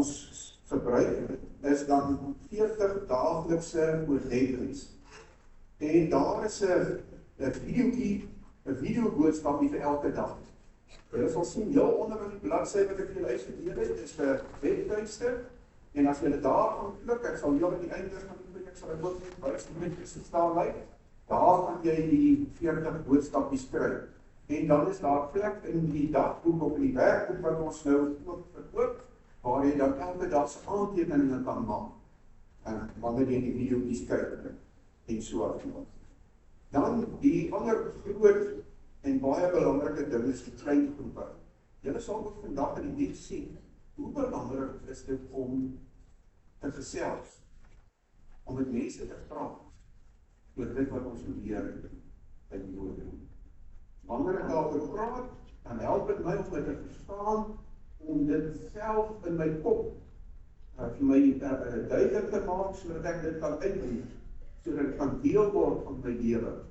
ons gebruik is dan 40 daaglikse oordenkings. En daar is 'n videoboodskapie vir elke dag. Jy sal sien, heel onder in die bladsy wat ek vir julle uitgedeel het, is 'n webtuiste. En as julle daar gaan klik, ek sal heel aan die einde van die preek sal ek ook wys hoe dit staan lyk. Daar kan jy die 40 boodskapies kry. En dan is daar plek in die dagboek of in die werkboek wat ons nou ook verkoop, waar jy dan elke dag se aantekeninge kan maak. En wanneer jy die video's kyk en so aan. Dan die ander groot en baie belangrike ding is die klein groepe. Julle sal ook vandag in die diens sien, hoe belangrik is dit om te gesels, om met mense te praat, oor dit wat ons leer in die woord. Wanneer ek daaroor praat, dan help dit my om dit te verstaan, om dit self in my kop, vir my duidelik te maak, sodat ek dit kan uitdruk, sodat dit kan deel word van my lewe.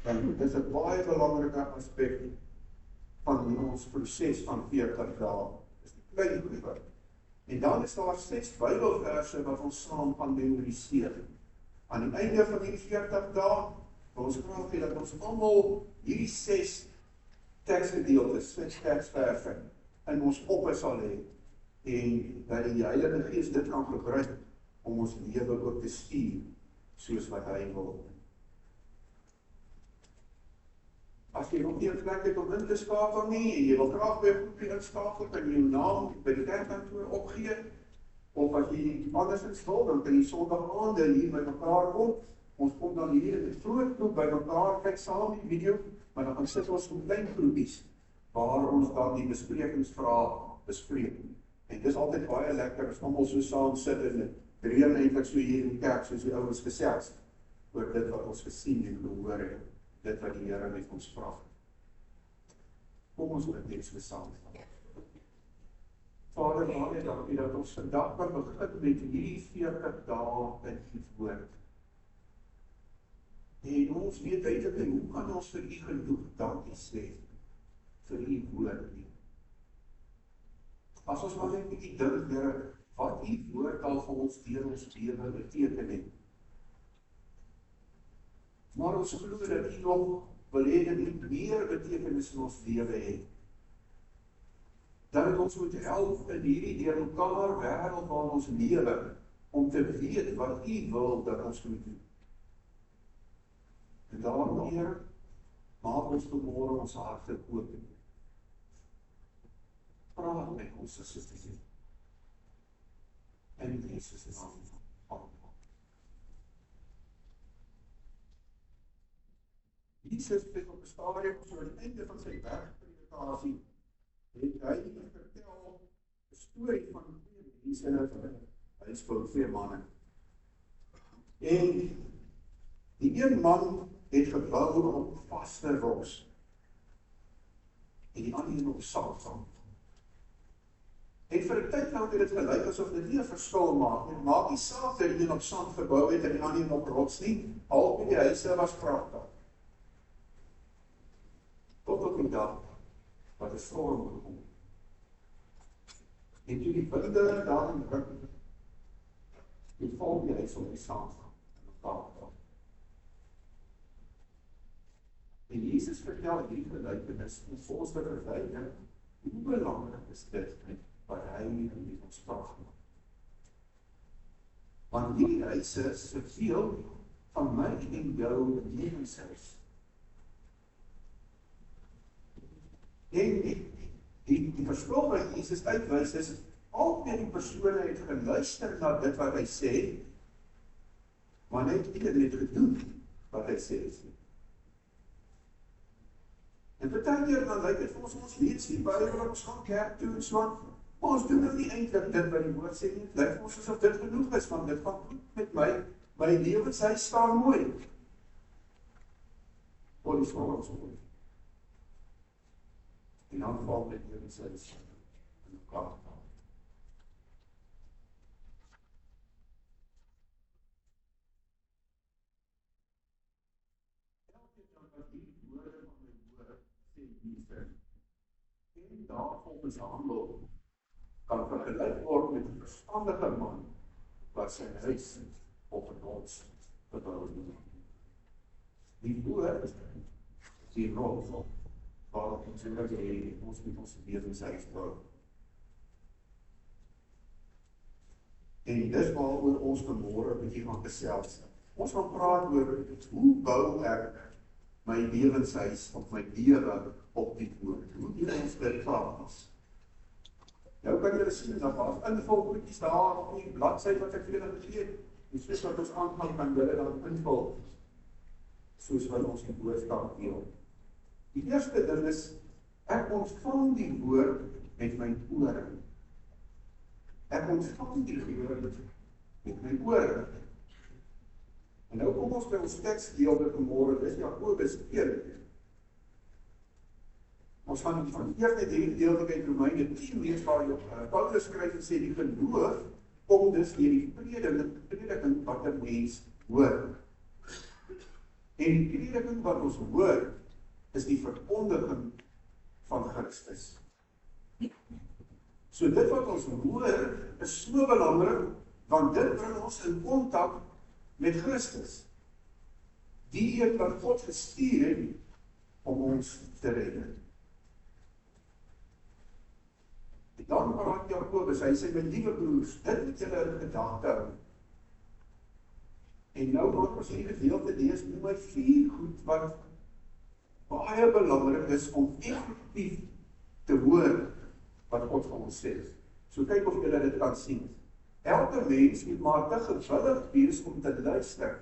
En dit is 'n baie belangrike aspek van ons proses van 40 dae, is die klein groepe. En dan is daar 6 Bybelverse wat ons saam gaan memoriseer. Aan die einde van die 40 dae, ons graag hê dat ons almal hierdie 6 teksgedeeltes, 6 teksverse in ons koppe sal hê, en dat die Heilige Gees dit kan gebruik om ons lewe ook te stuur, soos wat hy wil. As jy nog nie 'n plek het om in te skakel nie, en jy wil graag by 'n groepie inskakel, kan jy jou naam by die kerkkantoor opgee, of as jy andersins wil, dan kan jy Sondag aande hier by mekaar kom. Ons kom dan hier in 'n groot groep by mekaar, kyk saam die video, maar dan gaan sit ons in klein groepies, waar ons dan die besprekingsvrae bespreek. En dis altyd baie lekker, as almal so saam sit en dit reën eintlik so hier in die kerk, soos die ouens gesels, oor dit wat ons gesien en gehoor het, dit wat die Here met ons vra. Kom ons bid net so saam. Vader, baie dankie dat ons vandag kan begin met hierdie 40 dae in U woord. En ons weet duidelik, hoe kan ons vir U genoeg dankie sê vir U woord nie? As ons maar net 'n bietjie dink, Here, wat U woord al vir ons deur ons lewe beteken het. Maar ons glo dat U nog wil hê dat U meer betekenis in ons lewe het. Dat ons moet help in hierdie deur mekaar wêreld waar ons lewe, om te weet wat U wil dat ons moet doen. En daarom, Here, maak ons vanmôre ons harte oop. Praat met ons asseblief. En in Jesus naam. Amen. Jesus het op 'n stadium so aan die einde van sy bergpredikasie, het hy vertel 'n storie van 2 mense en hy is vir 2 manne. En die een man het gebou op vaste rots en die ander een op sand. En vir 'n tyd lank het dit gelyk asof dit nie 'n verskil maak nie. Maak nie saak dat die een op sand gebou het en die ander een op rots nie. Albei die huise was pragtig. Tot op die dag wat 'n storm gekom. En toe die winde daarin druk, die val die huis op die sand en mekaar. En Jesus vertel hierdie gelykenis om ons te verduidelik hoe belangrik is dit wat hy met ons praat. Want hierdie huise is veel van my en jou lewenshuis. En die verskil wat Jesus uitwys is, albei die persone het geluister na dit wat hy sê, maar net nie gedoen wat hy sê. En partykeer dan lyk dit vir ons lees die Bybel, ons gaan kerk toe en so aan, maar ons doen nou nie eintlik dit wat die woord sê nie. Dit lyk vir ons asof dit genoeg is, want dit gaan goed met my lewenshuis staan mooi. Wat is ons mooi? En dan val met lewenshuis in mekaar. En daar volgens handel, kan vergelyk word met 'n verstandige man wat sy huis op 'n rots gebou het. Die woord, die rol waarop ons sê dat ons met ons lewenshuis bou. En dis waaroor ons vanmôre 'n bietjie gaan gesels. Ons gaan praat oor hoe bou ek my lewenshuis of my lewe op die woord. Hoe doen ons dit plaas? Nou kan julle sien, dat was invulgoedjies daar op die bladsy wat ek vir julle gegee het. En soos wat ons aangaan, kan julle dan invul, soos wat ons die boodskap deel. Die eerste ding is, ek ontvang die woord met my ore. Ek ontvang die woord met my ore. En nou kom ons by ons teksgedeelte vanmôre, dis Jakobus 1. Ons gaan van eers net hierdie gedeelte uit Romeine 10 lees waar Paulus skryf en sê die geloof kom dus deur die prediking wat 'n mens hoor. En die prediking wat ons hoor is die verkondiging van Christus. So dit wat ons hoor is so belangrik, want dit bring ons in kontak met Christus. Die een wat God gestuur het om ons te red. En dan praat Jakobus, hy sê, my liewe broers, dit moet julle in gedagte hou. En nou word ons hierdie gedeelte lees, noem my 4 goed wat baie belangrik is om effektief te hoor wat God van ons sê. So kyk of julle dit kan sien. Elke mens moet maar te gewillig wees om te luister,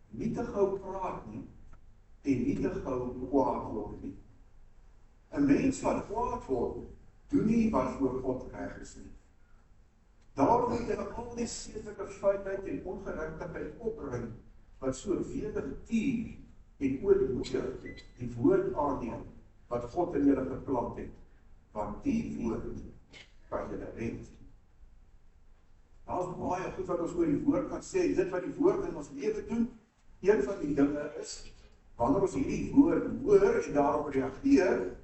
nie te gou praat nie, en nie te gou kwaad word nie. 'n Mens wat kwaad word, doen nie wat voor God reg is nie. Daarom moet julle al die sedelike feitheid en ongeregtigheid opbring, wat so welig tier en ootmoedig die woord aanneem, wat God in julle geplant het, want die woord kan julle red. Daar is baie goed wat ons oor die woord kan sê, dit wat die woord in ons lewe doen, een van die dinge is, wanneer ons hierdie woord hoor en daarop reageer,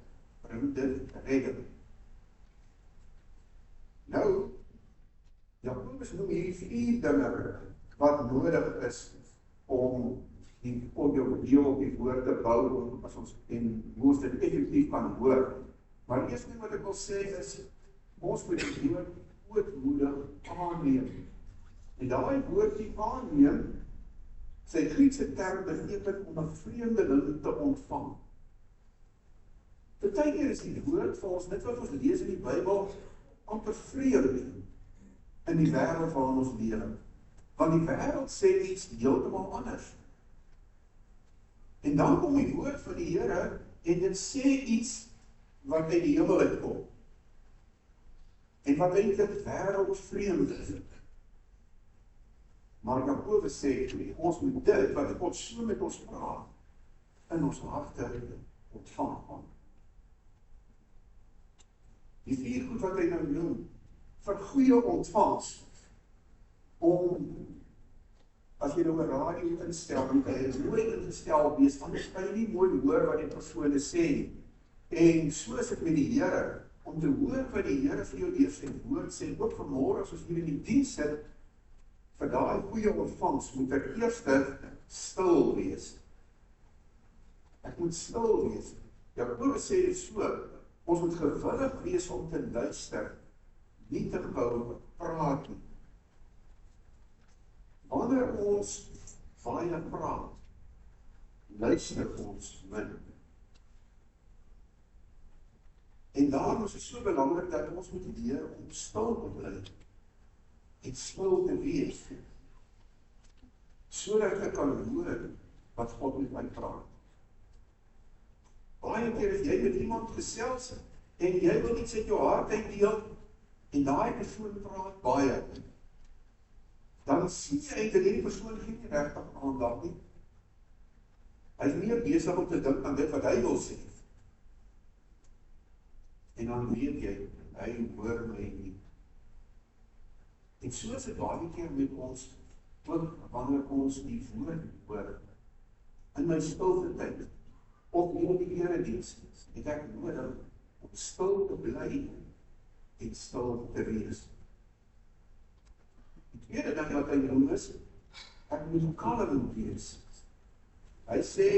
bring dit redding. Nou, Jakobus noem hierdie 4 dinge wat nodig is om die deel op die woord te bou, as ons en hoe ons dit effektief kan hoor. Maar eers wat ek wil sê is, ons moet die woord ootmoedig aanneem. En daai woordjie aanneem, sy Griekse term beteken om 'n vreemdeling te ontvang. Partykeer is die woord vir ons, dit wat ons lees in die Bybel, amper vreemd in die wêreld waarin ons lewe. Want die wêreld sê iets heeltemal anders. En dan kom die woord van die Here en dit sê iets wat uit die hemel uitkom. En wat eintlik wêreldvreemd is. Maar Jakobus sê, ons moet dit wat God so met ons praat, in ons harte ontvang. Die 4 goed wat hy nou noem, vir goeie ontvangs, om, as jy nou 'n radio instel, moet jy mooi ingestel wees, anders kan jy nie mooi hoor wat die persone sê. En so is dit met die Here, om te hoor wat die Here vir jou deur sy woord sê, ook vanmôre as ons hier in die diens sit, vir daai goeie ontvangs moet ek eers stil wees. Ek moet stil wees. Jakobus sê dit so, ons moet gewillig wees om te luister, nie te gou praat nie. Wanneer ons baie praat, luister ons min. En daarom is dit so belangrik dat ons moet leer om stil te bly en stil te wees, sodat ek kan hoor wat God met my praat. Baie keer as jy met iemand gesels en jy wil iets uit jou hart uitdeel en daai persoon praat baie, dan sien jy dat hierdie persoon geen regtig aandag nie. Hy is meer besig om te dink aan dit wat hy wil sê. En dan weet jy, hy hoor my nie. En so is dit baie keer met ons, ook wanneer ons die woord hoor, in my stilte tyd, of in die erediens, het ek nodig om stil te bly en stil te wees. Die tweede ding wat hy noem is, ek moet kalm wees. Hy sê,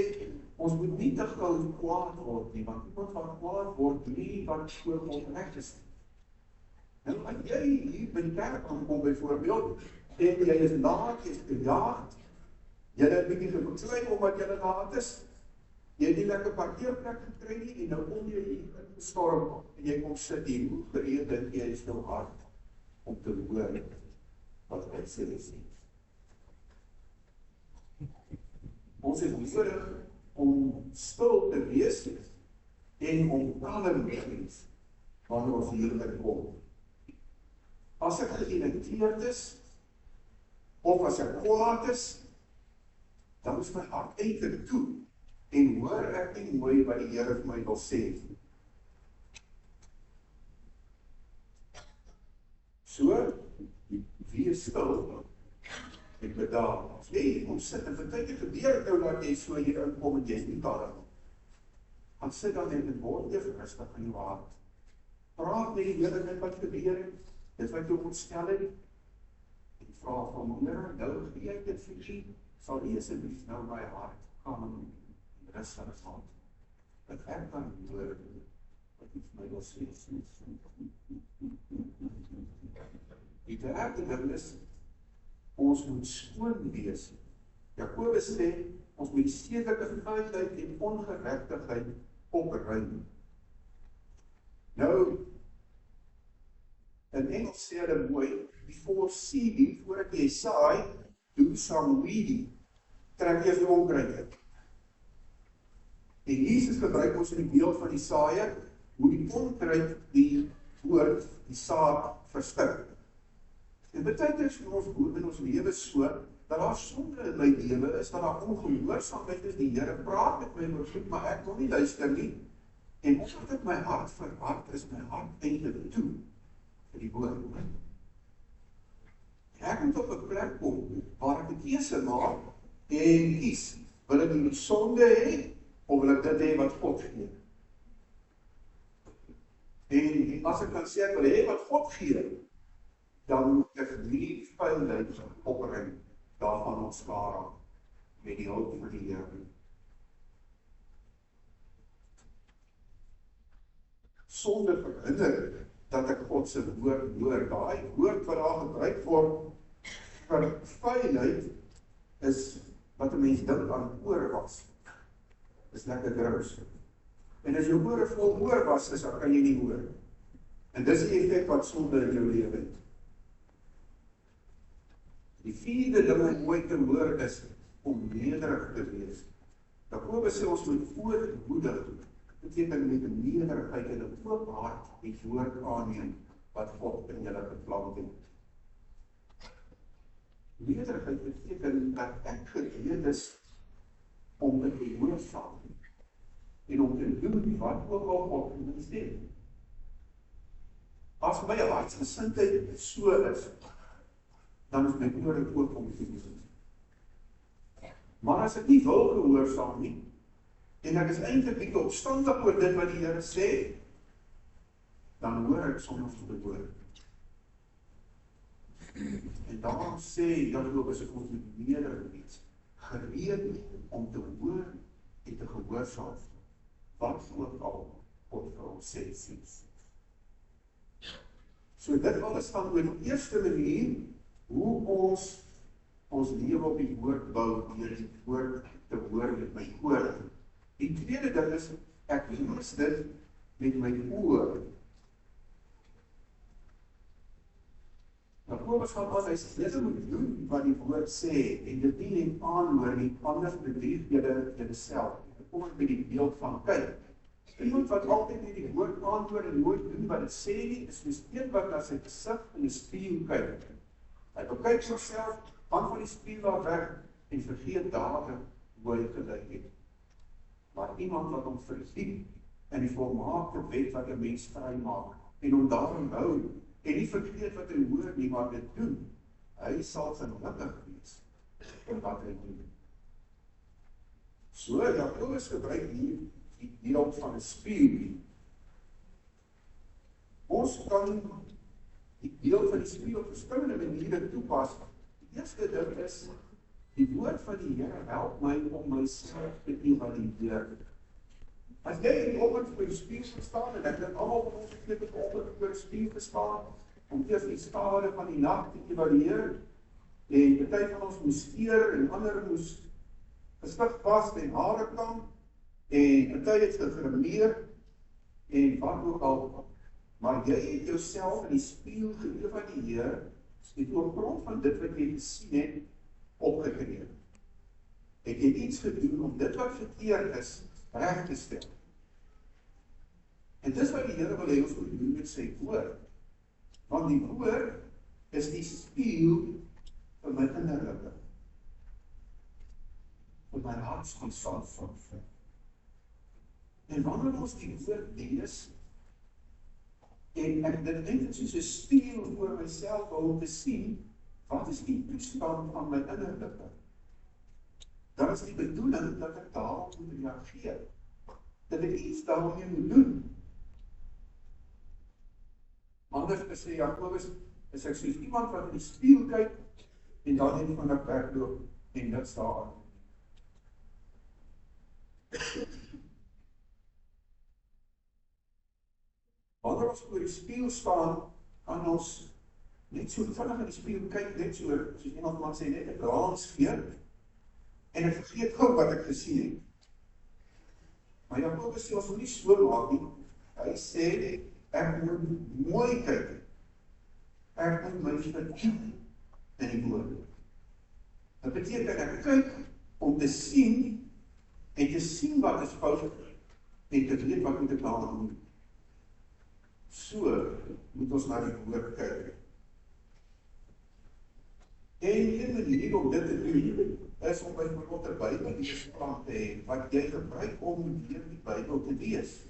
ons moet nie te gou kwaad word nie, want iemand wat kwaad word, nie wat voor God reg is. Nou, as jy hier by die kerk aankom byvoorbeeld, en jy is laat, jy is gejaagd, jy het 'n bietjie gebeklei omdat jy laat is, jy het nie lekker parkeerplek gekry nie, en nou kom jy hier ingestorm, en jy kom sit hier, hoe gereed dink jy is nou hard, om te hoor wat hy sê is nie. Ons is nodig om stil te wees, en om kalm te wees, wanneer ons hier kom. As ek geïrriteerd is, of as ek kwaad is, dan is my hart eintlik toe, en hoor ek nie mooi wat die Here vir my wil sê. So, wees stil, en bedaar. As jy kom sit, en vertyd gebeur nou dat jy so hier inkom, en jy is nie daar, gaan sit dan en word jy rustig in jou hart. Praat met die Here met wat gebeur het, dit wat jou ontstel het, en vraag van Here, nou gee ek dit vir u, sal u asseblief nou my hart kalm en rustig maak, dat ek kan hoor wat u vir my wil sê. Die derde ding is, ons moet skoon wees. Jakobus sê, ons moet die sedelike vuilheid en ongeregtigheid opruim. Nou, in Engels sê hulle mooi, before seeding, voordat jy saai, do some weeding, trek jy vir onkruid. En Jesus gebruik ons in die beeld van die saaier, hoe die onkruid die woord, die saad verstik. En baie is vir ons in ons lewe so, dat daar sonde in my lewe is, dat daar ongehoorsaamheid is, die Here praat met my oor, maar ek wil nie luister nie. En omdat ek my hart verhard, is my hart eintlik toe vir die woord. Ek moet op 'n plek kom, waar ek 'n keuse maak, en kies, wil ek die sonde hê, of wil ek dit hê wat God gee? En as ek kan sê, ek wil hê wat God gee, dan moet ek die vuilheid opruim, daarvan ontslaa met die hulp van die Here. Sonde verhinder dat ek God se woord hoor. Daai woord wat daar gebruik word vir vuilheid is wat 'n mens dink aan oorwas. Is lekker grous. En as jou ore vol oorwas is, dan kan jy nie hoor. En dis die effek wat sonde in jou lewe het. Die vierde ding om mooi te hoor is om nederig te wees. Jakobus sê ons moet ootmoedig, beteken met 'n nederigheid en 'n oop hart die woord aanneem wat God in julle geplant het. Nederigheid beteken dat ek gereed is om te gehoorsaam en om te doen wat ook al God in my sê. As my hartsgesindheid so is, dan is my ore oop om te doen. Maar as ek nie wil gehoorsaam nie, en ek is eintlik bietjie opstandig oor dit wat die Here sê, dan hoor ek soms die woord. En daarom sê Jakobus ek ons moet nederig wees, gereed om te hoor en te gehoorsaam, wat ook al God vir ons sê. So dit alles gaan oor die eerste manier, hoe ons lewe op die woord bou, deur die woord te hoor met my ore. Die tweede ding is, ek lees dit met my oor. Jakobus gaan aan, hy sê, jy moet doen wat die woord sê, en dit nie net aanhoor nie, anders bedrieg jy self. Kom ek met die beeld van kyk. Iemand wat altyd net die woord aanhoor en nooit doen wat dit sê nie, is soos een wat na sy gesig in die spieël kyk. Hy bekyk homself, gaan van die spieël daar weg, en vergeet dadelik hoe hy gelyk het. Maar iemand wat hom verdiep in die volmaakte wet wat 'n mens vrymaak, en hom daarin hou, en nie vergeet wat hy hoor nie, maar dit doen, hy sal gelukkig wees in wat hy doen. So, Jakobus gebruik hier die beeld van 'n spieël. Ons kan die beeld van die spieël op verskillende maniere toepas. Die eerste ding is, die woord van die Here help my om myself te evalueer. As jy in die oggend voor die spieël staan, en ek dink almal van ons het in die oggend voor die spieël gestaan, om eers die skade van die nag te evalueer, en party van ons moes steur, en ander moes gestig vas en hare kam, en party het gegrimeer, en wat ook al, maar jy het jouself in die spieël geëvalueer, en op grond van dit wat jy gesien het, opgetree. Ek het iets gedoen om dit wat verkeerd is, reg te stel. En dis wat die Here wil hê ons moet doen met sy woord. Want die woord is die spieël vir my innerlike, vir my hartsverstand. En wanneer ons die woord lees, en ek dit eintlik soos 'n spieël voor myself hou om te sien, wat is die toestand van my innerlike? Dan is die bedoeling dat ek daarop moet reageer. Dat ek iets daarmee moet doen. Anders sê Jakobus, is ek soos iemand wat in die spieël kyk, en dan net van 'n plek loop, en dit staan. Wanneer ons voor die spieël staan, kan ons net so vinnig in die spieël kyk, net so, soos iemand maar sê, net 'n glans gee, en ek vergeet gou wat ek gesien het. Maar Jakobus sê ons moet nie so maak nie. Hy sê, ek moet mooi kyk. Ek moet my verdiep in die woord. Dat beteken ek kyk om te sien, en te sien wat is fout, en te weet wat moet ek daaraan doen. So moet ons na die woord kyk. En een manier om dit te doen, is om byvoorbeeld 'n Bybelleesplan te hê, wat jy gebruik om deur die Bybel te lees.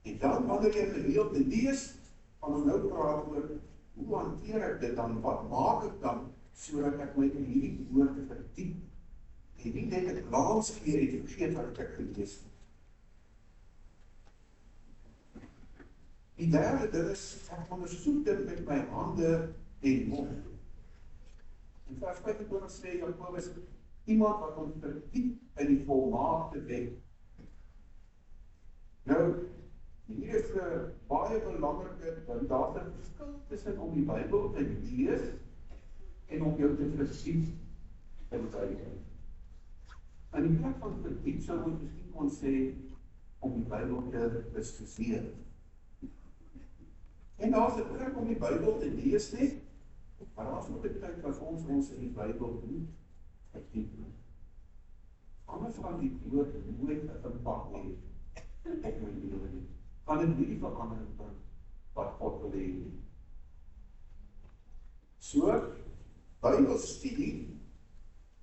En dan, wanneer jy gereeld lees, gaan ons nou praat oor, hoe hanteer ek dit dan, wat maak ek dan, sodat ek my in hierdie woorde verdiep, en nie net 'n glans gee en vergeet wat ek gelees het. Die derde ding is, ek ondersoek dit met my hande en mond. In vers 25 sê Jakobus, iemand wat ons verdiep in die volmaakte wet. Nou, hier is 'n baie belangrike, want daar is 'n verskil tussen om die Bybel te lees en om jou te verdiep in die Bybel. In die plek van verdiep sou ons miskien kon sê om die Bybel te bestudeer. En daar is 'n plek om die Bybel te lees net, maar daar is ook 'n tyd wat ons in die Bybel moet verdiep. Anders gaan die woord nooit 'n impak hê op my lewe nie. Gaan dit nie die verandering bring wat God wil hê nie. So, Bybelstudie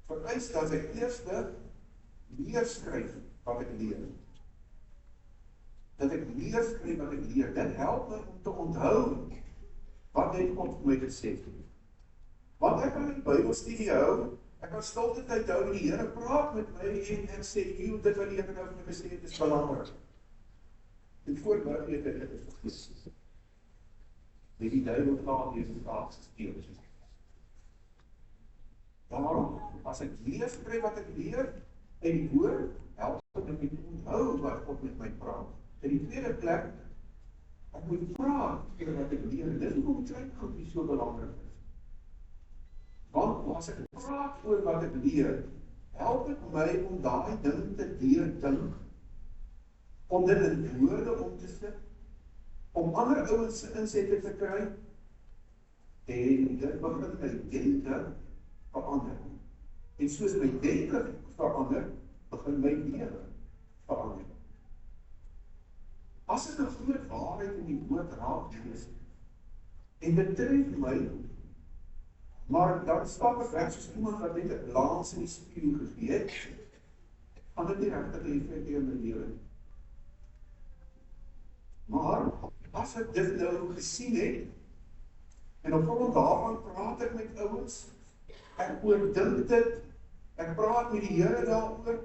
vereis dat ek eers neerskryf wat ek leer. Dat ek neerskryf wat ek leer. Dit help my om te onthou wat het God vir my gesê. Want ek kan die Bybelstudie hou, ek kan stilte tyd hou en die Here praat met my en ek sê, dit wat die Here nou vir my gesê het is belangrik. En voorbeeld weet ek, dit is vergis. Die duivel praat hier in taal gesteel. Daarom, as ek neerskryf wat ek leer, en die woord, help ek om te onthou wat God met my praat. In die tweede plek, ek moet praat oor wat ek leer. Dit is hoekom klein goedjies so belangrik is. Want as ek praat oor wat ek leer, help dit my om daai ding te deurdink, om dit in woorde om te sit, om ander ouens se insette te kry, en dit begin my denke verander. En soos my denke verander, begin my lewe verander. As ek 'n groot waarheid in die woord raak lees, en dit tref my, maar dan stap ek weg soos iemand wat net 'n glans in die spieël gegee het, gaan dit nie regtig effek hê in my lewe nie. Maar as ek dit nou gesien het, en op grond daarvan praat ek met ouens, ek oordink dit, ek praat met die Here daaroor,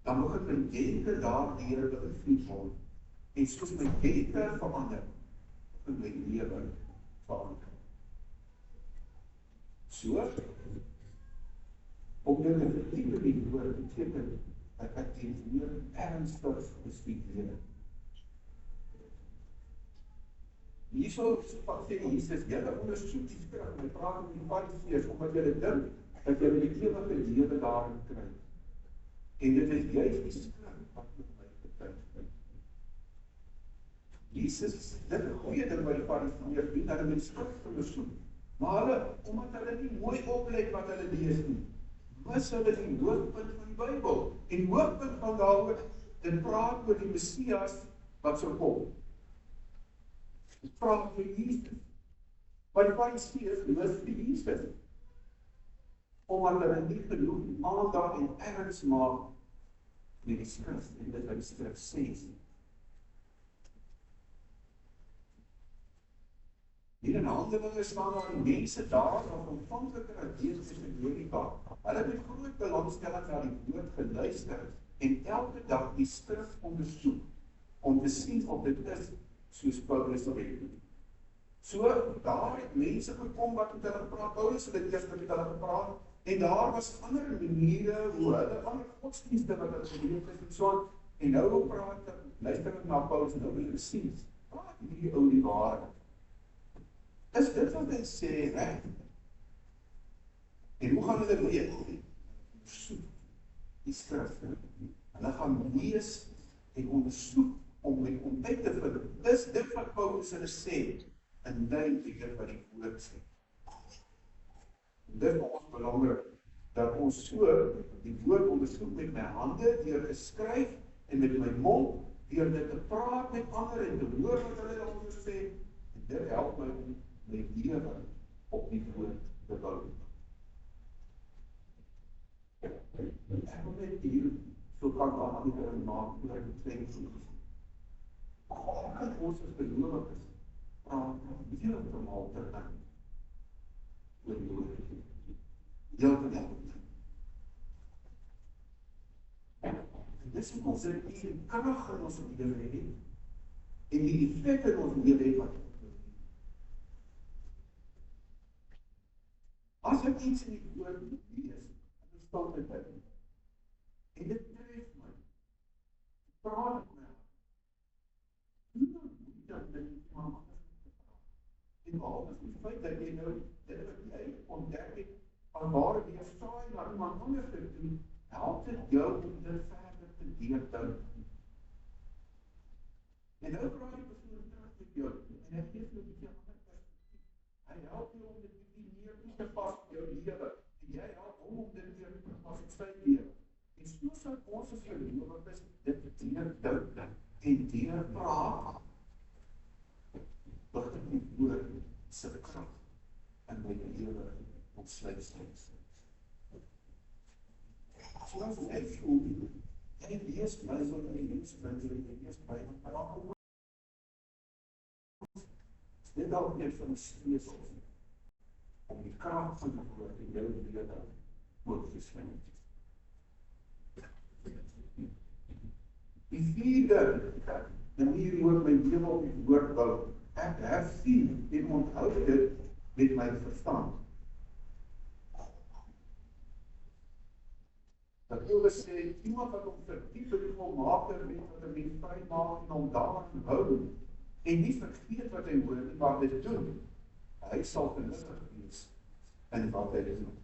dan begin my denke daardeur beïnvloed word. En soos my denke verander, in my lewe verander. So, om dit te verdiep in die woord beteken dat ek die woord ernstig bestudeer. Hierso sê Jesus, julle ondersoek die skrif en praat met die Fariseërs, omdat julle dink dat julle die ewige lewe daarin kry. En dit is juist die skrif wat met my getuig. Jesus, dit is 'n goeie ding wat die Fariseërs doen, dat hulle met die skrif ondersoek. Maar hulle, omdat hulle nie mooi oplet wat hulle lees nie, mis hulle die hoofpunt van die Bybel. En die hoofpunt van daaroor, dit praat oor die Messias wat sou kom. Dit praat oor Jesus. Maar die Fariseërs mis die Jesus. Omdat hulle nie genoeg aandag en erns maak met die skrif en dit wat die skrif sê. Hier in Handelinge staan daar die mense daar wat ontvankliker as Jesus in Amerika. Hulle het met groot belangstelling na die woord geluister en elke dag die skrif ondersoek om te sien of dit is soos Paulus sê. So daar het mense gekom wat met hulle gepraat, Paulus het dit eers met hulle gepraat en daar was ander maniere hoe hulle ander godsdienste wat hulle geleef het en so aan. En nou praat luister ek na Paulus en nou wil hulle sien. Praat hierdie ou die waarheid. Is dit wat hy sê reg? En hoe gaan hulle weet? Ondersoek die skrif. Hulle gaan lees en ondersoek om uit te vind. Is dit wat Paulus hulle sê in lyn met dit wat die woord sê? Dit is ons belangrik dat ons so die woord ondersoek met my hande deur te skryf en met my mond deur dit te praat met ander en te hoor wat hulle daaroor sê. En dit help my om my lewe op die woord te bou. Ek wil net hier so kan aan die maak oor die twee goeie. Ons as gelowiges praat heeltemal te lang oor die woord. Heeltemal. En dis hoe ons die krag in ons lewe het en die effek in ons lewe het wat as ek iets in die woord lees, verstaan ek dit. En dit tref my. Praat met my. Hoe dan moet dat dit iemand anders praat? En behalve is die feit dat jy nou dit wat jy ontdek het, van waar jy saai na iemand anders te doen, help dit jou om dit verder te deurdink. En nou praat die persoon terug met jou, en hy geef jou 'n bietjie ander perspektief. Hy help jou om dit meer toe te pas in jou lewe, en jy help hom om dit weer toe te pas in sy lewe. En so sal ons as gelowiges dit deurdink en deurpraat. Begin die woord se krag in my lewe ontsluit. So as ek voel, jy lees my so in die lees van jy lees my praat. Dit dalk net van 'n strees om die krag van die woord in jou lewe oop te slaan. Die vierde manier hoe ek my lewe op die woord bou, ek hersien en onthou dit met my verstand. Dat wil sê, iemand wat hom verdiep in die volmaakte weet wat 'n mens vry maak en hom daaraan hou, en nie vergeet wat hy hoor nie, maar dit doen, hy sal gelukkig wees in wat hy doen.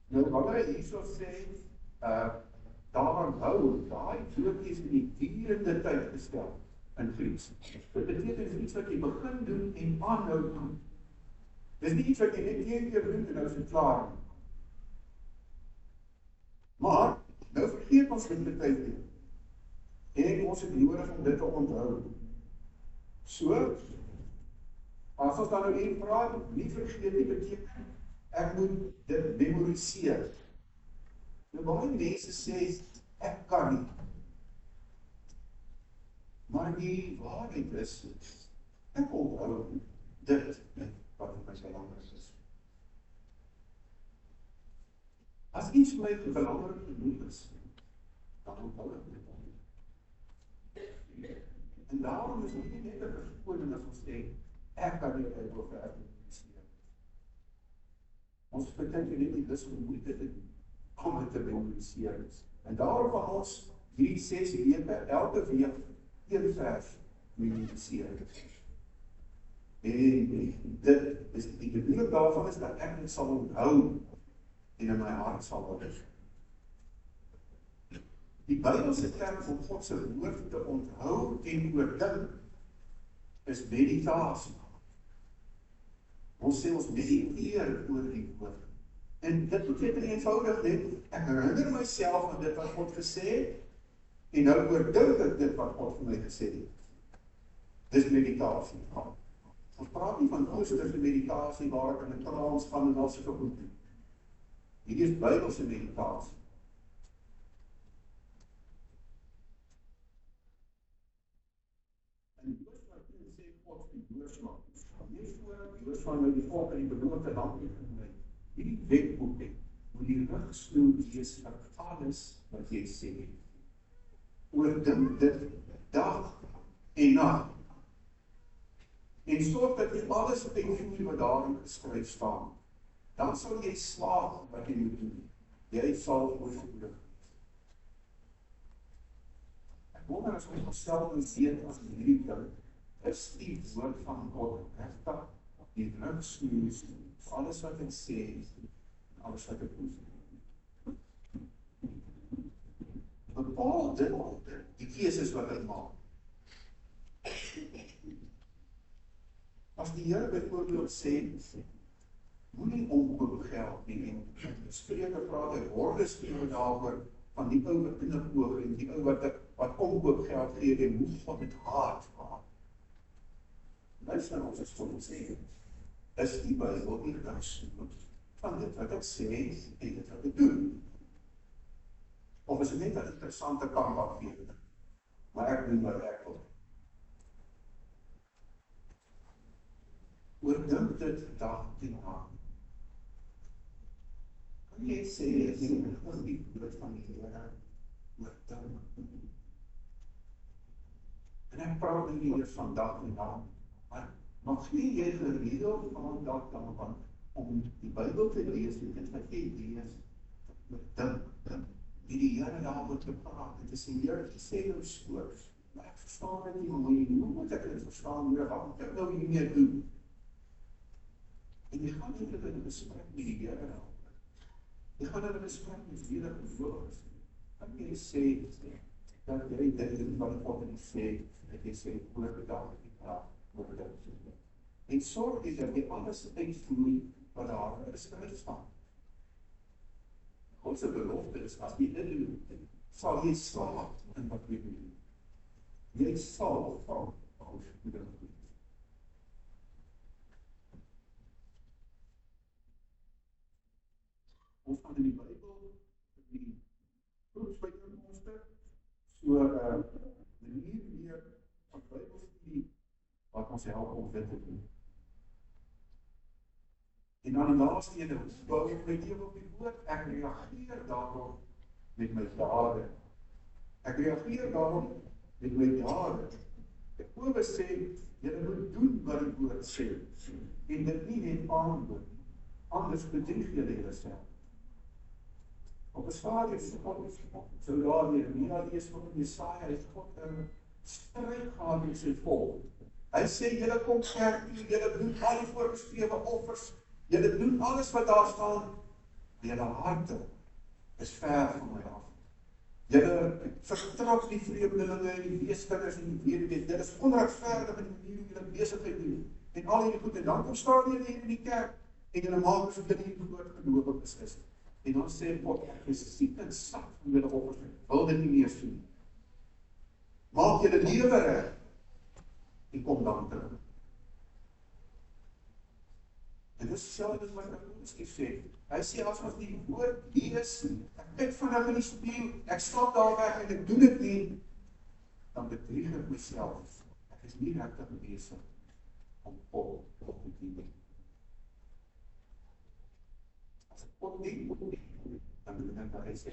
Nou, wanneer hy hierso sê, daaraan hou, daai woord is in die durende tyd gestel in Grieks. Dit beteken iets wat jy begin doen en aanhou doen. Dis nie iets wat jy net een keer doen en nou is dit klaar. Maar, nou vergeet ons dit die tyd nie. En ons het nodig om dit te onthou. So, as ons dan nou hier praat, nie vergeet nie beteken, ek moet dit memoriseer. Nou baie mense sê, ek kan nie. Maar die waarheid is, ek onthou dit wat vir my so belangrik is. As iets vir my belangrik genoeg is, dan onthou ek dit. En daarom is nie net 'n verskoning as ons sê, ek kan nie Bybel verder memoriseer. Ons beteken net nie dis moeite te doen om dit te memoriseer. En daarom van ons 3-6 weke, elke week een vers memoriseer. En dit is die bedoeling daarvan is dat ek dit sal onthou en in my hart sal hou. Die Bybelse term om God se woord te onthou en oordink is meditasie. Ons sê ons mediteer oor die woord. En dit beteken eenvoudig net, ek herinner myself aan dit wat God gesê het, en nou oordink ek dit wat God vir my gesê het. Dis meditasie. Ons praat nie van Oosterse meditasie waar ek in 'n trance gaan en al sulke goed doen. Hierdie is Bybelse meditasie. En Joshua sê God vir Joshua, lees voor Joshua nou die volk in die beloofde land ingenooi. Hierdie wetboek moet die rigsnoer wees vir alles wat jy sê. Oordink dit dag en nag. En sorg dat jy alles uitvoer wat daarin geskryf staan. Dan sal jy slaag wat jy moet doen. Jy sal voorspoedig wees. Ek wonder as ons onsself moet weet as hierdie ding, is die woord van God regtig die rigsnoer vir alles wat ek sê en alles wat ek moet doen. Bepaal dit die keuses wat ek maak. As die Here byvoorbeeld sê, moenie omkoop geld nie, en Spreuke praat hy hordes teenoor daaroor van die ou wat knipoog en die ou wat omkoop geld gee en hoe God dit haat. Luister ons as God sê, is die Bybel nie rigsnoer van dit wat ek sê en dit wat ek doen. Of is dit net 'n interessante kampakviering? Maar ek doen wat ek wil. Oordink dit dag en nag. Kan jy sê, as jy oor die woord van die Here oordink? En ek praat nie eers van dag en nag, maar mag jy gereeld van dag dan om die Bybel te lees, en dit wat jy lees, oordink. Die Here daaroor te praat, en te sê, Here, jy sê nou soos, maar ek verstaan dit nie mooi, hoe moet ek dit verstaan, wat moet ek nou hiermee doen? En jy gaan nie in 'n gesprek met die Here daaroor. Jy gaan in 'n gesprek met die Here geloofs. Kan jy sê, dat jy dit wat God in sê, dat jy sê, oor die dag, oor die dag. En sorg jy dat jy alles uitvoer, wat daar is staan. God se belofte is, as jy dit doen, sal jy slaag in wat jy doen. Jy sal van voorspoedig wees. Ons gaan in die Bybel, die proefbyeenkomste, so 'n manier meer van Bybelstudie, wat ons help om dit te doen. En dan die laaste ene, bou ek my lewe op die woord, ek reageer daarop met my dade. Ek reageer daarop met my dade. Jakobus sê, julle moet doen wat die woord sê, en dit nie net aanhoor, anders bedrieg julle julleself. Op 'n stadium sou daar weer Mia lees van Jesaja, het God 'n stryd gehad met sy volk. Hy sê, julle kom kerk toe, julle doen al die voorgeskrewe offers, julle doen alles wat daar staan, maar julle harte is ver van my af. Julle vertrap die vreemdelinge en die weeskinders en die weduwees. Dit is onregverdig in die manier hoe julle besigheid doen. En al hierdie goed, en dan kom staan julle hier in die kerk, en julle maak asof julle nie gelowig is. En dan sê God, ek is siek en sat van julle offers, wil dit nie meer sien. Maak julle lewe reg, en kom dan terug. En dit is selfs wat Jakobus sê. Hy sê, as ons die woord lees, ek kyk vandag in die spieël, ek stap daar weg en ek doen dit nie, dan bedrieg ek myself. Ek is nie regtig besig om God te dien. As ek God dien, dan doen ek wat hy sê.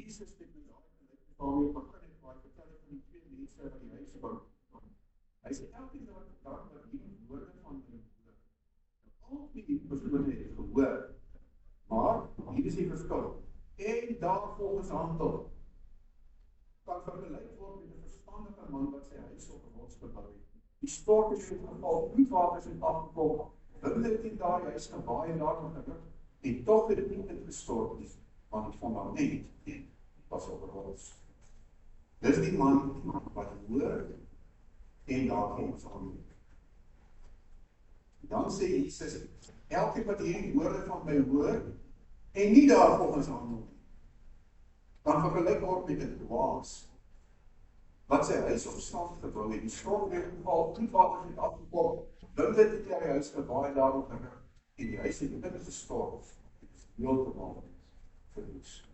Jesus het met daarmee begin het, waar hy vertel het van die twee mense wat die huis bou. Hy sê elkeen wat hierdie woorde van my hoor, al die persone het gehoor, maar hier is die verskil. En daar volgens handel kan vergelyk word met 'n verstandige man wat sy huis op 'n rots gebou het. Die stort het geval, bloedwaters het afgekom, winde het in daardie huis gewaai en daar gedruk, en tog het dit nie ingestort nie, want die fondament was op 'n rots. Dis die man wat hoor en daar volgens handel. Dan sê Jesus, elkeen wat hierdie woorde van my hoor en nie daar volgens handel nie, kan vergelyk word met 'n dwaas wat sy huis op sand gebou het. Die storm het geval, bloedwaters het afgekom, winde het die huis gewaai daarop en die huis het ingestort. Dit is heeltemal verwoes.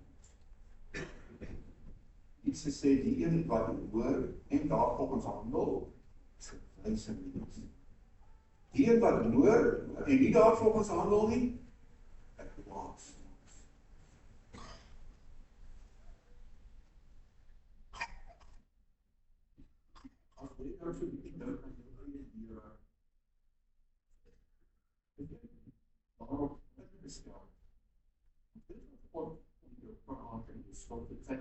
Jesus sê die een wat hoor en daar volgens handel, is 'n wyse mens. Die een wat hoor en nie daar volgens handel nie, 'n dwaas. As jy nou so 'n bietjie dink aan jou eie lewe, waarom het jy bestel? Dit is wat jou praat en jou skuld het sê.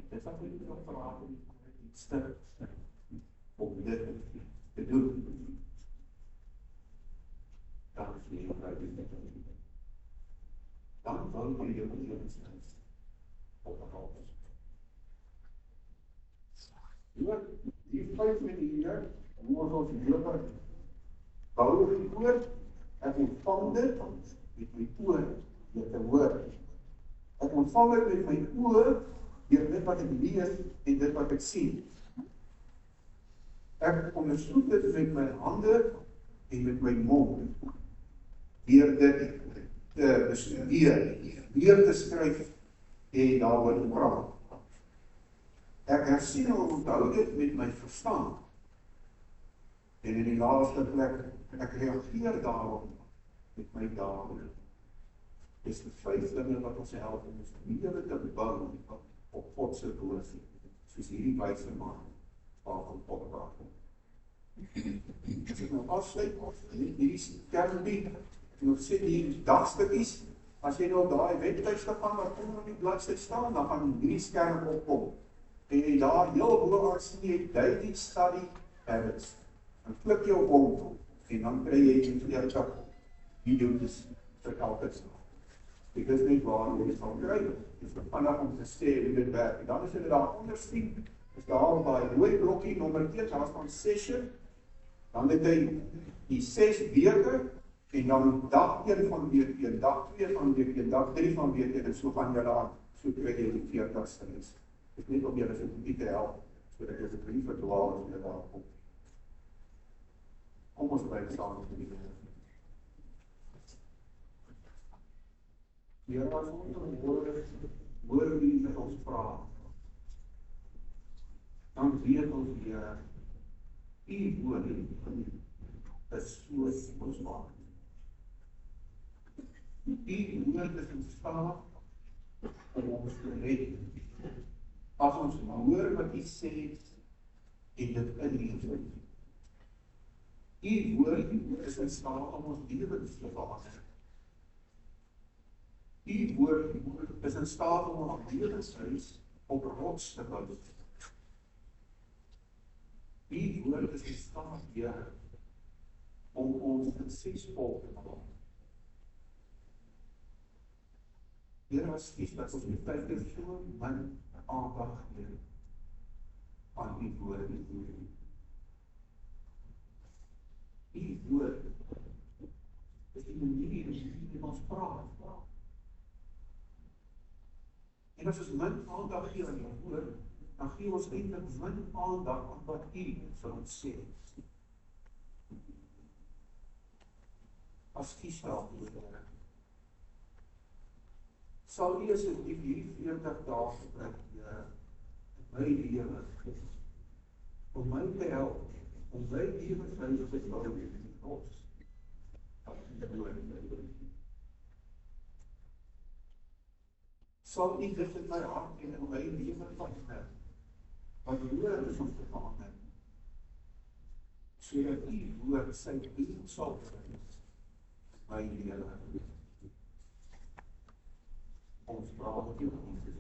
Dit wat jy wil praat en jy sterk om dit te doen. Dan is jy dan wou jy jou lewenswys op 'n rots. Die 5 maniere hoe ons lewe bou die woord, ek ontvang dit met my oor deur te hoor. Ek ontvang dit met my oor deur dit wat ek lees en dit wat ek sien. Ek ondersoek dit met my hande en met my mond deur dit te bestudeer, weer te skryf en daaroor te praat. Ek hersien en onthou dit met my verstand. En in die laaste plek, ek reageer daarop met my dade. Dis die 5 dinge wat ons help om ons lewe te bou op God se woord, soos hierdie wyse man waarvan God praat. As ek nou afsluit, hierdie kerngebied, en nog sê die dagstukkies, as jy nou daai webtuiste gaan wat onder die bladsy staan, dan gaan hierdie skerm opkom. En jy daar heel bo-aan sien jy daily study habits. Dan klik jy op hom en dan kry jy die 40 video's vir elke dag. Dit is nie waar jy sal kry. Dit is vanaf om te sê hoe dit werk. En dan as jy daar onder sien, is daar by rooi blokkie nommer 1, daar staan session. Dan het hy die 6 weke en dan dag 1 van week 1, dag 2 van week 1, dag 3 van week 1 en so van julle aan. So kry jy die 40ste les. Dit is net om julle so 'n bietjie te help, sodat jy dit nie verdwaal as jy daar kom. Kom ons bly saam met die Here. Here, as ons hoor wie met ons praat, dan weet ons Here, U woord is so kosbaar. U woord is in staat om ons te red. As ons hoor wat U sê en dit inleef. U woord is in staat om ons lewens te verander. U woord is in staat om ons lewenshuis op rots te bou. U woord is in staat, Here, om ons suksesvol te maak. Here, as kies dat ons die tyd is so min aandag gee aan U woord. U woord is die manier waarop ons praat. En as ons min aandag gee aan U woord, dan gee ons eintlik min aandag aan wat U vir ons sê. As kies daarvoor, sal U asseblief hierdie 40 dae gebruik, Here, in my lewe, om my te help, om my lewenswyse te bou in rots. sal U dit in my hart en in my lewe verander, wat woorde van verander, sodat U woord sy doel sal bring, my lewe. Ons praat met U, Jesus.